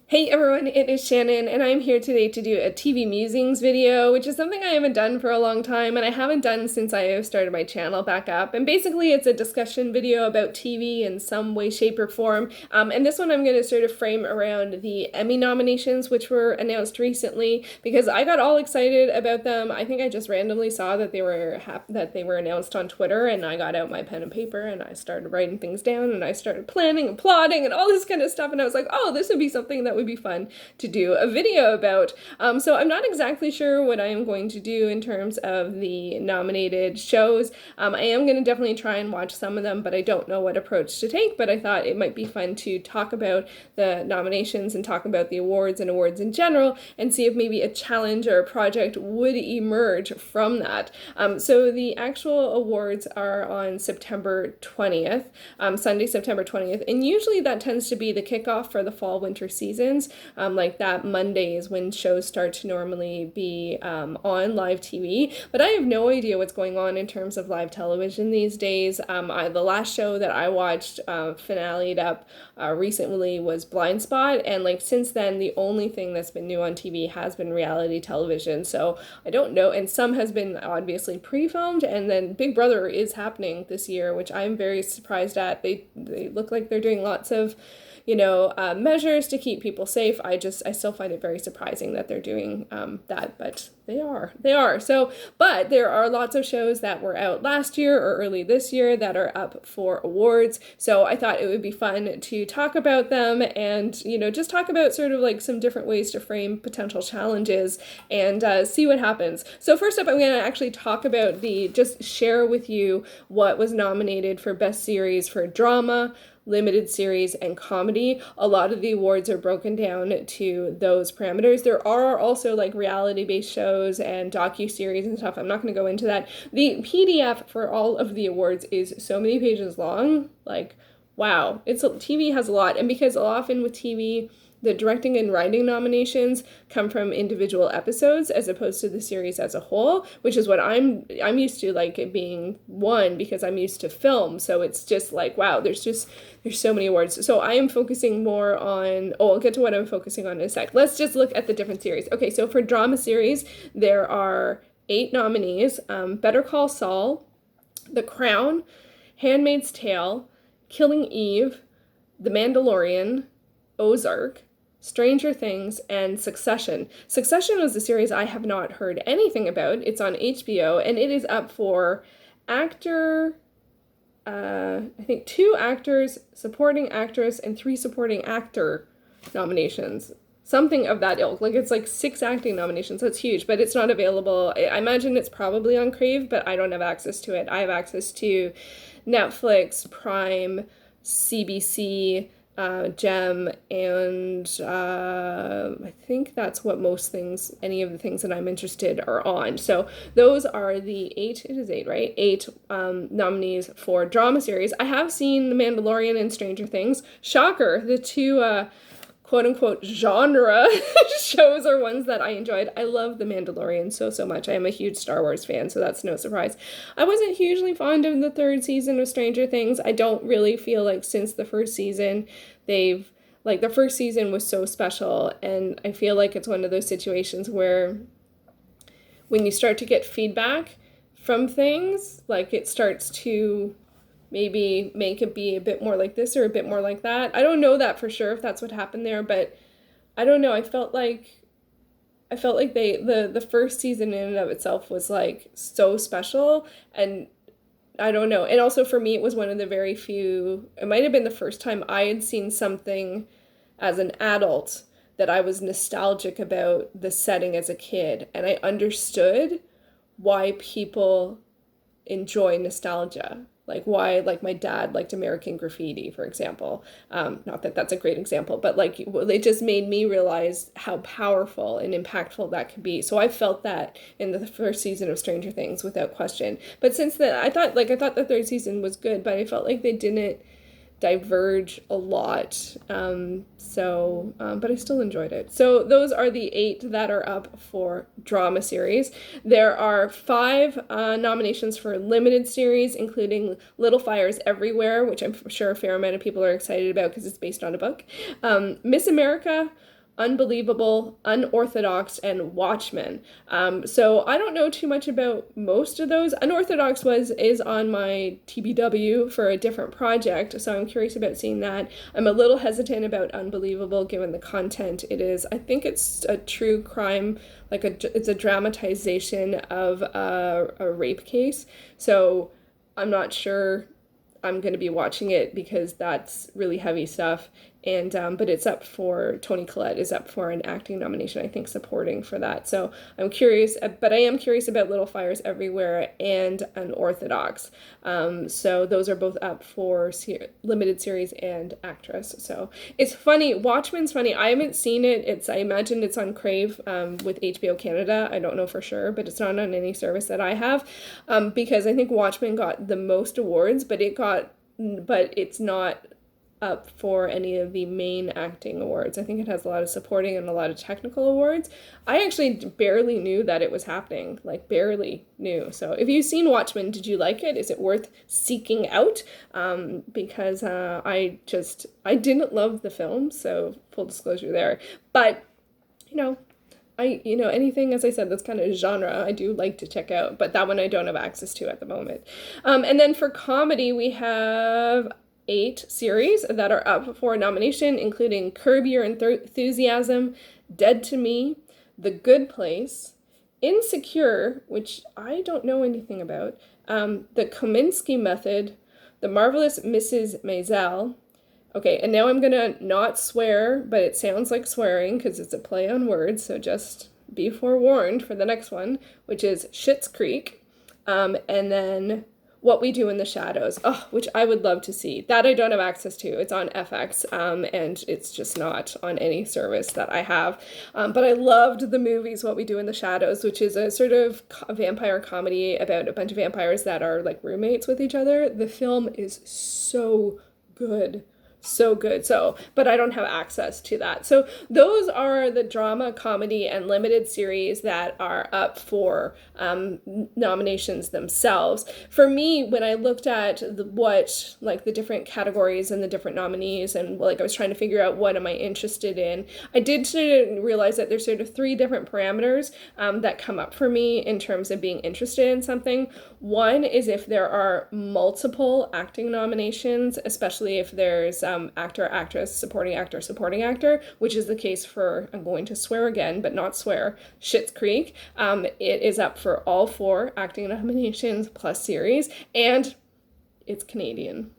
Hey everyone, it is Shannon, and I'm here today to do a TV Musings video, which is something I haven't done for a long time, and I haven't done since I started my channel back up. And basically, it's a discussion video about TV in some way, shape, or form. And this one I'm going to sort of frame around the Emmy nominations, which were announced recently, because I got all excited about them. I think I just randomly saw that they were announced on Twitter, and I got out my pen and paper, and I started writing things down, and I started planning and plotting and all this kind of stuff, and I was like, oh, this would be something that would be fun to do a video about. So I'm not exactly sure what I am going to do in terms of the nominated shows. I am going to definitely try and watch some of them, but I don't know what approach to take. But I thought it might be fun to talk about the nominations and talk about the awards and awards in general and see if maybe a challenge or a project would emerge from that. So the actual awards are on September 20th, Sunday, September 20th, and usually that tends to be the kickoff for the fall-winter seasons. Like that Monday is when shows start to normally be on live TV, but I have no idea what's going on in terms of live television these days. The last show that I watched finale'd up recently was Blindspot, and like since then the only thing that's been new on TV has been reality television, so I don't know, and some has been obviously pre-filmed, and then Big Brother is happening this year, which I'm very surprised at. They look like they're doing lots of measures to keep people safe. I still find it very surprising that they're doing that, but they are. So, but there are lots of shows that were out last year or early this year that are up for awards. So I thought it would be fun to talk about them and, just talk about sort of like some different ways to frame potential challenges and see what happens. So first up, I'm going to actually talk about just share with you what was nominated for Best Series for Drama, Limited Series, and Comedy. A lot of the awards are broken down to those parameters. There are also like reality-based shows and docu-series and stuff. I'm not going to go into that. The PDF for all of the awards is so many pages long. Like, wow. TV has a lot. And because often with TV, the directing and writing nominations come from individual episodes as opposed to the series as a whole, which is what I'm used to, like it being one, because I'm used to film. So it's just like, wow, there's so many awards. So I am focusing more on, I'll get to what I'm focusing on in a sec. Let's just look at the different series. Okay, so for drama series, there are 8 nominees. Better Call Saul, The Crown, Handmaid's Tale, Killing Eve, The Mandalorian, Ozark, Stranger Things, and Succession. Succession was a series I have not heard anything about. It's on HBO, and it is up for actor, I think 2 actors, supporting actress, and 3 supporting actor nominations. Something of that ilk. Like, it's like 6 acting nominations. That's huge, but it's not available. I imagine it's probably on Crave, but I don't have access to it. I have access to Netflix, Prime, CBC, Gem, and I think that's what any of the things that I'm interested are on. So those are the 8, it is 8, right? 8 nominees for drama series. I have seen The Mandalorian and Stranger Things. Shocker, the 2 quote-unquote genre shows are ones that I enjoyed. I love The Mandalorian so much. I am a huge Star Wars fan, so that's no surprise. I wasn't hugely fond of the 3rd season of Stranger Things. I don't really feel like since the 1st season, the 1st season was so special, and I feel like it's one of those situations where when you start to get feedback from things, like it starts to maybe make it be a bit more like this or a bit more like that. I don't know that for sure if that's what happened there, but I don't know. I felt like the 1st season in and of itself was like so special, and I don't know. And also for me, it was one of the very few, it might have been the first time I had seen something as an adult that I was nostalgic about the setting as a kid, and I understood why people enjoy nostalgia. Like why, like my dad liked American Graffiti, for example. Not that that's a great example, but like it just made me realize how powerful and impactful that could be. So I felt that in the 1st season of Stranger Things without question. But since then, I thought the 3rd season was good, but I felt like they didn't diverge a lot. But I still enjoyed it. So those are the 8 that are up for drama series. There are 5 nominations for limited series, including Little Fires Everywhere, which I'm sure a fair amount of people are excited about because it's based on a book. Miss America, Unbelievable, Unorthodox, and Watchmen. So I don't know too much about most of those. Unorthodox is on my TBW for a different project, so I'm curious about seeing that. I'm a little hesitant about Unbelievable given the content it is. I think it's a true crime, it's a dramatization of a rape case. So I'm not sure I'm going to be watching it because that's really heavy stuff. And but it's up for, Toni Collette is up for an acting nomination, I think, supporting for that. So I'm curious, but I am curious about Little Fires Everywhere and Unorthodox. So those are both up for limited series and actress. So it's funny. Watchmen's funny. I haven't seen it. I imagine it's on Crave with HBO Canada. I don't know for sure, but it's not on any service that I have because I think Watchmen got the most awards, but it's not up for any of the main acting awards. I think it has a lot of supporting and a lot of technical awards. I actually barely knew that it was happening, barely knew. So if you've seen Watchmen, did you like it? Is it worth seeking out? Because I didn't love the film, so full disclosure there. But, anything, as I said, that's kind of genre, I do like to check out, but that one I don't have access to at the moment. And then for comedy, we have 8 series that are up for nomination, including Curb Your Enthusiasm, Dead to Me, The Good Place, Insecure, which I don't know anything about, The Kominsky Method, The Marvelous Mrs. Maisel. Okay, and now I'm gonna not swear, but it sounds like swearing because it's a play on words, so just be forewarned for the next one, which is Schitt's Creek, and then What We Do in the Shadows, which I would love to see. That I don't have access to. It's on FX, and it's just not on any service that I have. But I loved the movies What We Do in the Shadows, which is a sort of vampire comedy about a bunch of vampires that are like roommates with each other. The film is so good. So good. But I don't have access to that. So those are the drama, comedy, and limited series that are up for nominations themselves. For me, when I looked at the different categories and the different nominees, and I was trying to figure out what am I interested in, I did sort of realize that there's sort of 3 different parameters that come up for me in terms of being interested in something. One is if there are multiple acting nominations, especially if there's actor, actress, supporting actor, which is the case for, I'm going to swear again, but not swear, Schitt's Creek. It is up for all 4 acting nominations plus series, and it's Canadian.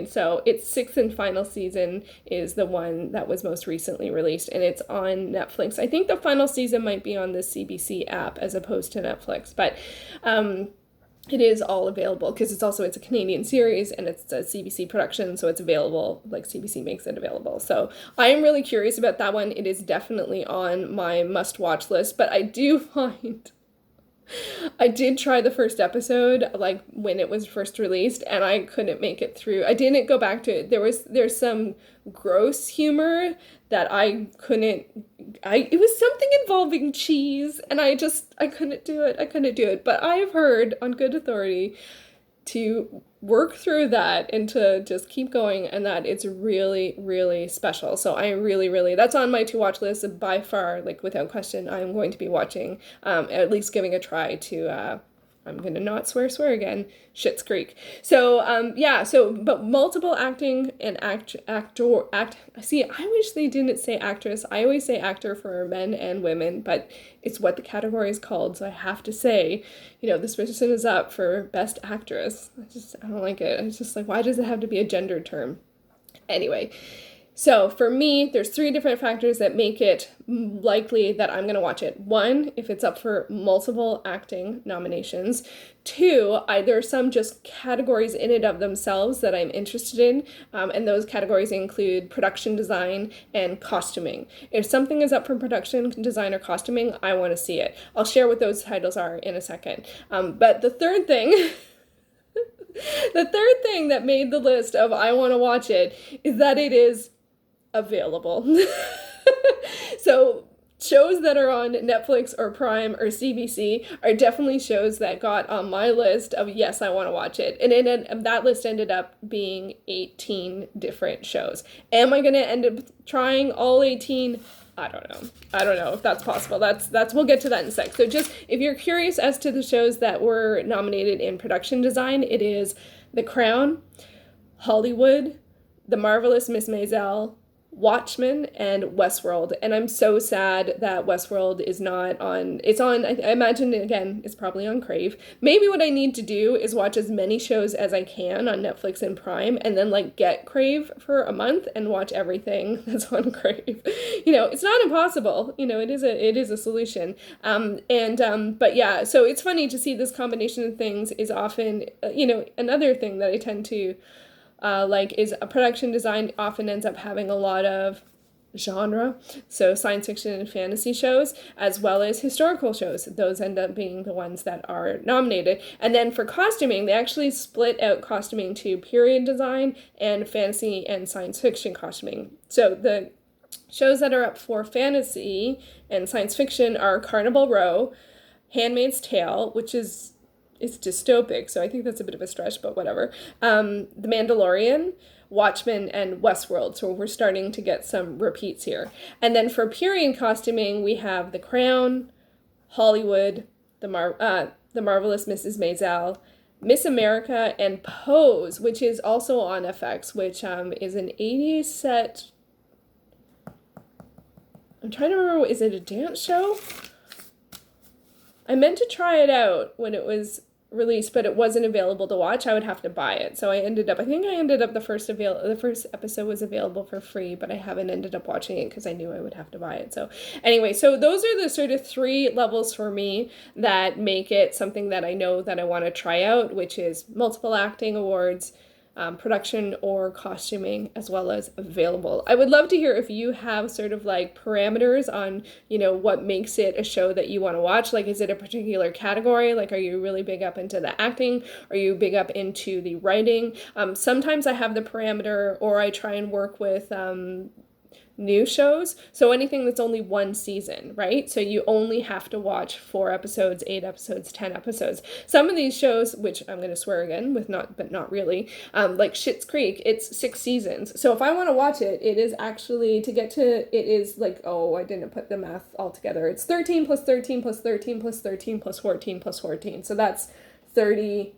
So its 6th and final season is the one that was most recently released, and it's on Netflix. I think the final season might be on the CBC app as opposed to Netflix, but it is all available because it's a Canadian series and it's a CBC production, so it's available, CBC makes it available. So I am really curious about that one. It is definitely on my must-watch list, but I do find I did try the first episode, when it was first released, and I couldn't make it through. I didn't go back to it. There's some gross humor that I couldn't, it was something involving cheese, and I couldn't do it. But I have heard on good authority to work through that and to just keep going, and that it's really, really special. So I really, that's on my to-watch list by far, without question. I'm going to be watching, at least giving a try to, I'm going to not swear again, Schitt's Creek. So, but multiple acting and see, I wish they didn't say actress. I always say actor for men and women, but it's what the category is called. So I have to say, this person is up for Best Actress. I don't like it. It's just why does it have to be a gendered term? Anyway. So for me, there's 3 different factors that make it likely that I'm going to watch it. 1, if it's up for multiple acting nominations. 2, there are some just categories in and of themselves that I'm interested in, and those categories include production design and costuming. If something is up for production design or costuming, I want to see it. I'll share what those titles are in a second. But the third thing... The third thing that made the list of I want to watch it is that it is available. So shows that are on Netflix or Prime or CBC are definitely shows that got on my list of, yes, I want to watch it. And that list ended up being 18 different shows. Am I going to end up trying all 18? I don't know. I don't know if that's possible. That's we'll get to that in a sec. So just if you're curious as to the shows that were nominated in production design, it is The Crown, Hollywood, The Marvelous Miss Maisel, Watchmen, and Westworld. And I'm so sad that Westworld is not on. It's on, I imagine, again, it's probably on Crave. Maybe what I need to do is watch as many shows as I can on Netflix and Prime, and then like get Crave for a month and watch everything that's on Crave. It's not impossible. It is a solution. But yeah, so it's funny to see this combination of things is often, another thing that I tend to is a production design often ends up having a lot of genre, so science fiction and fantasy shows, as well as historical shows. Those end up being the ones that are nominated. And then for costuming, they actually split out costuming to period design and fantasy and science fiction costuming. So the shows that are up for fantasy and science fiction are Carnival Row, Handmaid's Tale, which is it's dystopic, so I think that's a bit of a stretch, but whatever. The Mandalorian, Watchmen, and Westworld, so we're starting to get some repeats here. And then for period costuming, we have The Crown, Hollywood, The Marvelous Mrs. Maisel, Miss America, and Pose, which is also on FX, which is an 80s set. I'm trying to remember, is it a dance show? I meant to try it out when it was released, but it wasn't available to watch. I would have to buy it. So I ended up the first episode was available for free, but I haven't ended up watching it because I knew I would have to buy it. So anyway, so those are the sort of 3 levels for me that make it something that I know that I want to try out, which is multiple acting awards, production or costuming, as well as available. I would love to hear if you have sort of like parameters on, what makes it a show that you want to watch. Like, is it a particular category? Like, are you really big up into the acting? Are you big up into the writing? Sometimes I have the parameter, or I try and work with new shows. So anything that's only 1 season, right? So you only have to watch 4 episodes, 8 episodes, 10 episodes. Some of these shows, which I'm going to swear again but not really, like Schitt's Creek, it's 6 seasons. So if I want to watch it, it is actually, it is like, I didn't put the math all together. It's 13 plus 13 plus 13 plus 13 plus 14 plus 14. So that's 30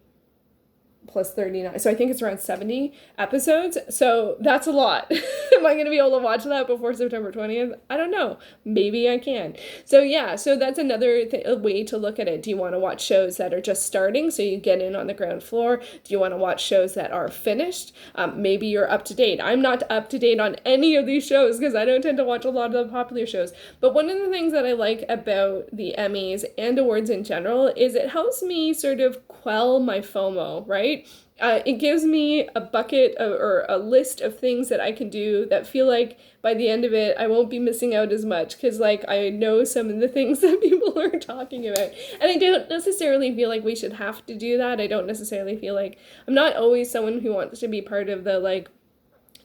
plus 39. So I think it's around 70 episodes. So that's a lot. Am I going to be able to watch that before September 20th? I don't know. Maybe I can. So yeah, so that's another way to look at it. Do you want to watch shows that are just starting, so you get in on the ground floor? Do you want to watch shows that are finished? Maybe you're up to date. I'm not up to date on any of these shows because I don't tend to watch a lot of the popular shows. But one of the things that I like about the Emmys and awards in general is it helps me sort of quell my FOMO, right? It gives me a bucket or a list of things that I can do that feel like by the end of it, I won't be missing out as much because I know some of the things that people are talking about. And I don't necessarily feel like we should have to do that. I don't necessarily feel like, I'm not always someone who wants to be part of the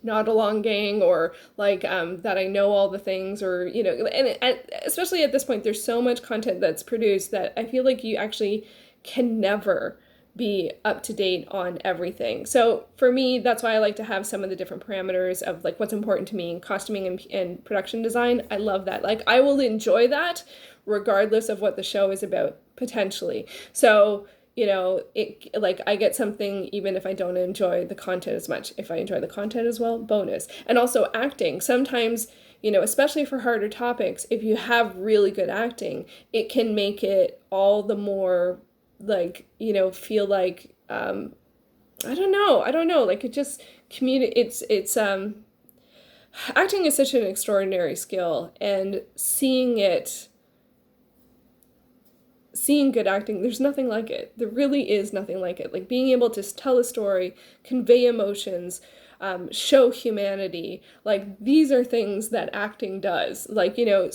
not along gang or that I know all the things or, and especially at this point, there's so much content that's produced that I feel like you actually can never be up to date on everything. So for me, that's why I like to have some of the different parameters of what's important to me in costuming and production design. I love that. I will enjoy that regardless of what the show is about, potentially. So, I get something even if I don't enjoy the content as much. If I enjoy the content as well, bonus. And also acting. Sometimes, especially for harder topics, if you have really good acting, it can make it all the more feel like, I don't know, it just it's acting is such an extraordinary skill, and seeing good acting, there's nothing like it. There really is nothing like it. Being able to tell a story, convey emotions, show humanity, these are things that acting does.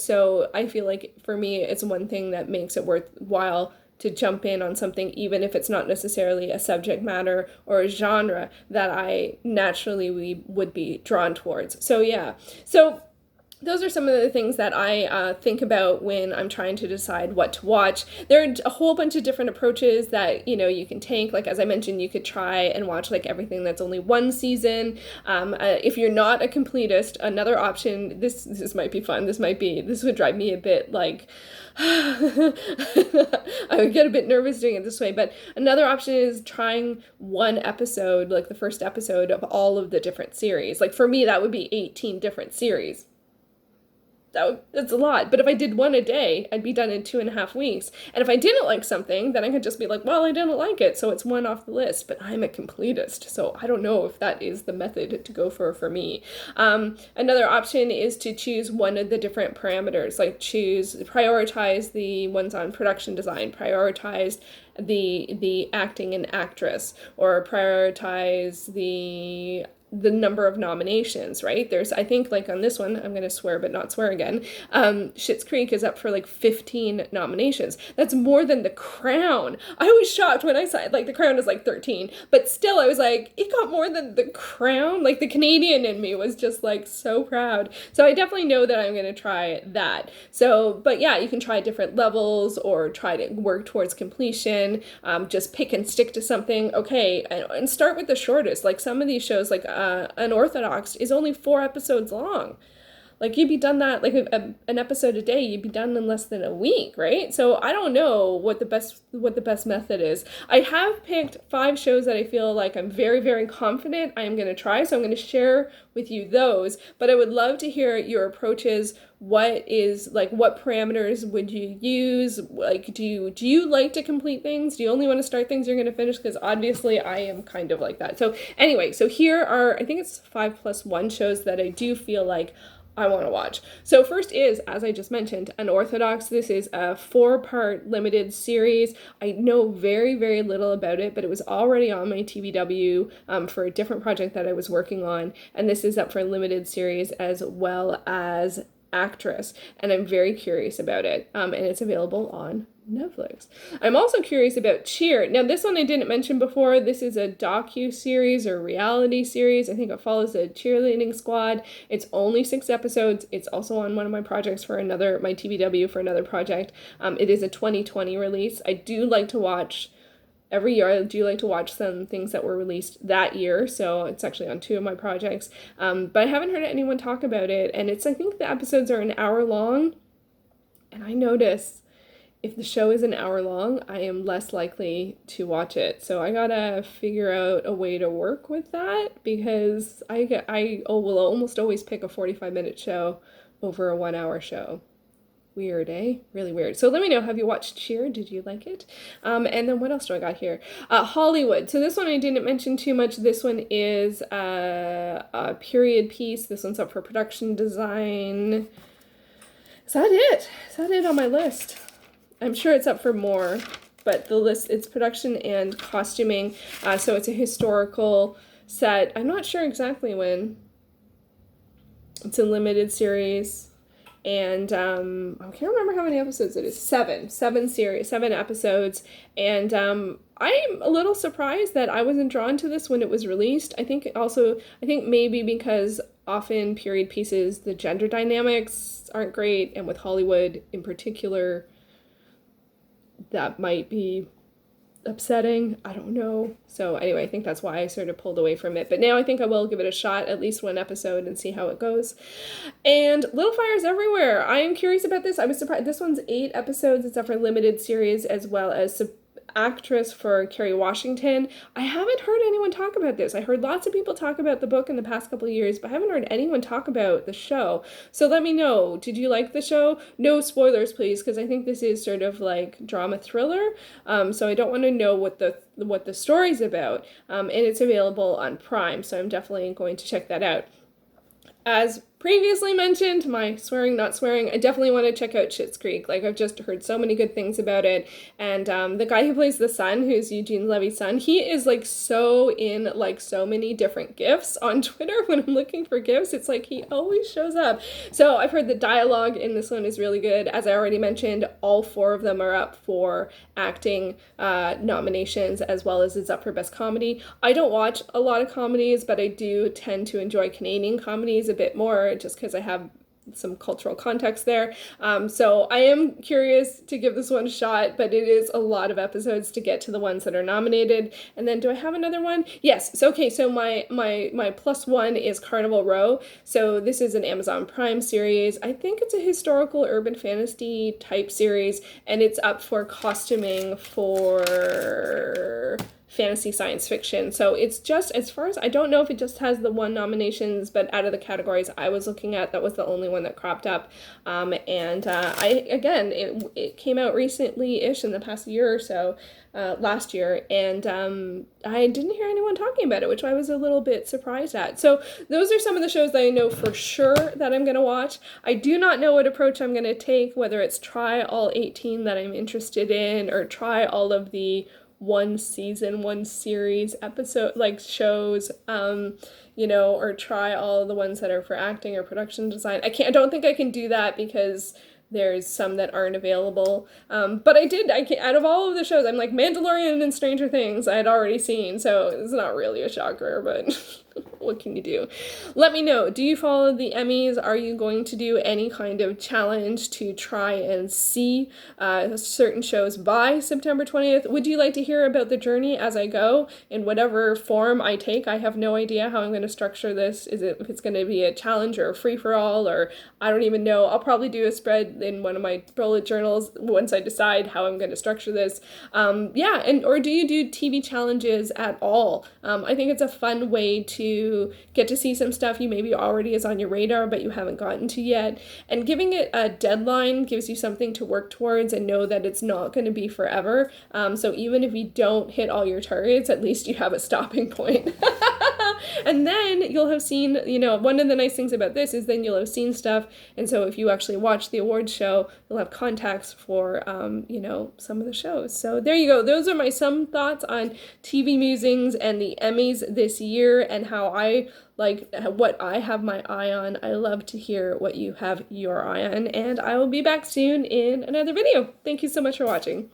So I feel like for me, it's one thing that makes it worthwhile to jump in on something, even if it's not necessarily a subject matter or a genre that I naturally would be drawn towards. So yeah. So those are some of the things that I think about when I'm trying to decide what to watch. There are a whole bunch of different approaches that, you can take. Like, as I mentioned, you could try and watch like everything that's only one season. If you're not a completist, another option, this might be fun. This would drive me a bit like, I would get a bit nervous doing it this way, but another option is trying one episode, like the first episode of all of the different series. Like for me, that would be 18 different series. That's a lot. But if I did one a day, I'd be done in 2.5 weeks. And if I didn't like something, then I could just be like, well, I didn't like it, so it's one off the list. But I'm a completist, so I don't know if that is the method to go for me. Another option is to choose one of the different parameters, like prioritize the ones on production design, prioritize the acting and actress, or prioritize the number of nominations, right? There's, I think, like on this one, I'm going to swear but not swear again, Schitt's Creek is up for like 15 nominations. That's more than The Crown. I was shocked when I saw it, like The Crown is like 13, but still I was like, it got more than The Crown? Like the Canadian in me was just like so proud. So I definitely know that I'm going to try that. So, but yeah, you can try different levels or try to work towards completion. Just pick and stick to something. Okay, and start with the shortest. Like some of these shows, like Unorthodox is only 4 episodes long. Like you'd be done that, like an episode a day, you'd be done in less than a week, right? So I don't know what the best method is. I have picked 5 shows that I feel like I'm very, very confident I am going to try. So I'm going to share with you those, but I would love to hear your approaches. What parameters would you use? Like, do you like to complete things? Do you only want to start things you're going to finish? Because obviously I am kind of like that. So anyway, so here are, I think it's 5+1 shows that I do feel like I want to watch. So first is, as I just mentioned, Unorthodox. This is a 4-part limited series. I know very, very little about it, but it was already on my TBW for a different project that I was working on. And this is up for a limited series as well as actress. And I'm very curious about it. And it's available on Netflix. I'm also curious about Cheer. Now, this one I didn't mention before. This is a docu-series or reality series. I think it follows a cheerleading squad. It's only 6 episodes. It's also on one of my projects for my TBW for another project. It is a 2020 release. I do like to watch every year. I do like to watch some things that were released that year, so it's actually on 2 of my projects. But I haven't heard anyone talk about it, and I think the episodes are an hour long, and I notice if the show is an hour long, I am less likely to watch it. So I gotta figure out a way to work with that, because I will almost always pick a 45-minute show over a 1-hour show. Weird, eh? Really weird. So let me know, have you watched Cheer? Did you like it? And then what else do I got here? Hollywood. So this one I didn't mention too much. This one is a period piece. This one's up for production design. Is that it? Is that it on my list? I'm sure it's up for more, but the list, it's production and costuming. So it's a historical set. I'm not sure exactly when. It's a limited series. And I can't remember how many episodes it is. 7 episodes. And I'm a little surprised that I wasn't drawn to this when it was released. I think maybe because often period pieces, the gender dynamics aren't great. And with Hollywood in particular, that might be upsetting. I don't know. So anyway, I think that's why I sort of pulled away from it. But now I think I will give it a shot, at least 1 episode, and see how it goes. And Little Fires Everywhere. I am curious about this. I was surprised. This one's 8 episodes. It's up for limited series as well as actress for Kerry Washington. I haven't heard anyone talk about this. I heard lots of people talk about the book in the past couple of years, but I haven't heard anyone talk about the show. So let me know. Did you like the show? No spoilers, please, because I think this is sort of like drama thriller. So I don't want to know what the story's about. And it's available on Prime, so I'm definitely going to check that out. As previously mentioned, my swearing, not swearing, I definitely want to check out Schitt's Creek. Like, I've just heard so many good things about it. And the guy who plays the son, who's Eugene Levy's son, he is like so in like so many different GIFs on Twitter. When I'm looking for GIFs, it's like he always shows up. So I've heard the dialogue in this one is really good. As I already mentioned, all 4 of them are up for acting nominations, as well as it's up for best comedy. I don't watch a lot of comedies, but I do tend to enjoy Canadian comedies a bit more, just because I have some cultural context there. So I am curious to give this one a shot, but it is a lot of episodes to get to the ones that are nominated. And then do I have another one? Yes. So okay, so my plus one is Carnival Row. So this is an Amazon Prime series. I think it's a historical urban fantasy type series, and it's up for costuming for fantasy science fiction. So it's just, as far as, I don't know if it just has the one nominations, but out of the categories I was looking at, that was the only one that cropped up. It came out recently-ish in the past year or so, last year, and I didn't hear anyone talking about it, which I was a little bit surprised at. So those are some of the shows that I know for sure that I'm going to watch. I do not know what approach I'm going to take, whether it's try all 18 that I'm interested in, or try all of the one season, one series episode, like shows, or try all the ones that are for acting or production design. I don't think I can do that because there's some that aren't available. But out of all of the shows, I'm like, Mandalorian and Stranger Things I had already seen, so it's not really a shocker, but what can you do? Let me know. Do you follow the Emmys? Are you going to do any kind of challenge to try and see certain shows by September 20th? Would you like to hear about the journey as I go in whatever form I take? I have no idea how I'm going to structure this. If it's going to be a challenge or a free-for-all, or I don't even know. I'll probably do a spread in one of my bullet journals once I decide how I'm going to structure this. Or do you do TV challenges at all? I think it's a fun way to get to see some stuff you maybe already is on your radar but you haven't gotten to yet, and giving it a deadline gives you something to work towards and know that it's not going to be forever. So even if you don't hit all your targets, at least you have a stopping point. And then you'll have seen, one of the nice things about this is then you'll have seen stuff, and so if you actually watch the awards show, you'll have context for, some of the shows. So there you go. Those are some thoughts on TV Musings and the Emmys this year, and how what I have my eye on. I love to hear what you have your eye on, and I will be back soon in another video. Thank you so much for watching.